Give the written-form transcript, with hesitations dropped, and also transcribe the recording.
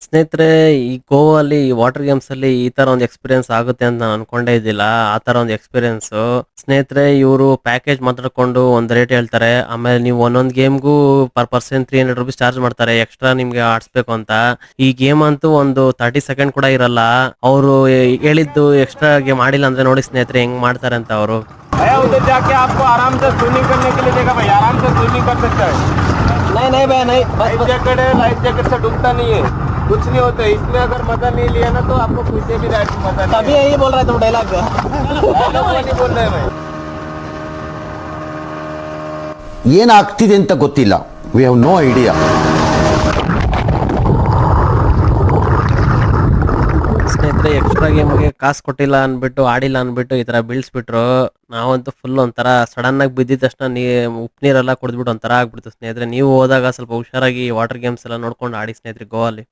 ಸ್ನೇಹಿತರೆ, ಈ ಗೋವಾಲ್ಲಿ ಈ ವಾಟರ್ ಗೇಮ್ಸ್ ಅಲ್ಲಿ ಈ ತರ ಒಂದು ಎಕ್ಸ್ಪೀರಿಯನ್ಸ್ ಆಗುತ್ತೆ ಅಂತ ನಾನು ಅನ್ಕೊಂಡೇ ಇದ್ದಿಲ್ಲ. ಆ ತರ ಒಂದು ಎಕ್ಸ್ಪೀರಿಯನ್ಸ್ ಸ್ನೇಹಿತರೆ, ಇವರು ಪ್ಯಾಕೇಜ್ ಮಾತಾಡ್ಕೊಂಡು ಒಂದ್ ರೇಟ್ ಹೇಳ್ತಾರೆ. ಆಮೇಲೆ ನೀವು ಒಂದೊಂದ್ ಗೇಮ್ಗೂ ಪರ್ ಪರ್ಸನ್ ₹300 ಚಾರ್ಜ್ ಮಾಡ್ತಾರೆ ಎಕ್ಸ್ಟ್ರಾ ನಿಮ್ಗೆ ಆಡ್ಸ್ಬೇಕು ಅಂತ. ಈ ಗೇಮ್ ಅಂತೂ ಒಂದು 30 ಸೆಕೆಂಡ್ ಕೂಡ ಇರಲ್ಲ. ಅವರು ಹೇಳಿದ್ದು ಎಕ್ಸ್ಟ್ರಾ ಗೇಮ್ ಆಡಿಲ್ಲ ಅಂದ್ರೆ ನೋಡಿ ಸ್ನೇಹಿತರೆ ಹೆಂಗ್ ಮಾಡ್ತಾರೆ ಅಂತ ಅವರು. भैया उधर जाके आपको आराम से स्विमिंग करने के लिए देगा भैया, आराम से स्विमिंग कर सकता है। नहीं नहीं भैया नहीं, लाइफ जैकेट है, लाइफ जैकेट से डूबता नहीं है, कुछ नहीं होता है। इसमें अगर मजा नहीं लिया ना तो आपको पीछे भी राइड मजा नहीं तभी यही बोल रहा है तुम डायलॉग नहीं बोल रहे मैं। ಏನಾಗ್ತಿದೆ ಅಂತ ಗೊತ್ತಿಲ್ಲ. We have no idea. ಸ್ನೇಹಿತರೆ, ಎಕ್ಸ್ಟ್ರಾ ಗೇಮ್ಗೆ ಕಾಸು ಕೊಟ್ಟಿಲ್ಲ ಅನ್ಬಿಟ್ಟು ಆಡಿಲ್ಲ ಅನ್ಬಿಟ್ಟು ಈ ತರ ಬೀಳ್ಸ್ಬಿಟ್ರು. ನಾವಂತೂ ಫುಲ್ ಒಂಥರ ಸಡನ್ ಆಗಿ ಬಿದ್ದಿದ ತಕ್ಷಣ ಉಪ್ಪು ನೀರೆಲ್ಲ ಕುಡಿದ್ಬಿಟ್ಟು ಒಂಥರ ಆಗ್ಬಿಡ್ತು ಸ್ನೇಹಿತರೆ. ನೀವು ಹೋದಾಗ ಸ್ವಲ್ಪ ಹುಷಾರಾಗಿ ವಾಟರ್ ಗೇಮ್ಸ್ ಎಲ್ಲ ನೋಡ್ಕೊಂಡು ಆಡಿ ಸ್ನೇಹಿತರೆ ಗೋವಾಲಿ.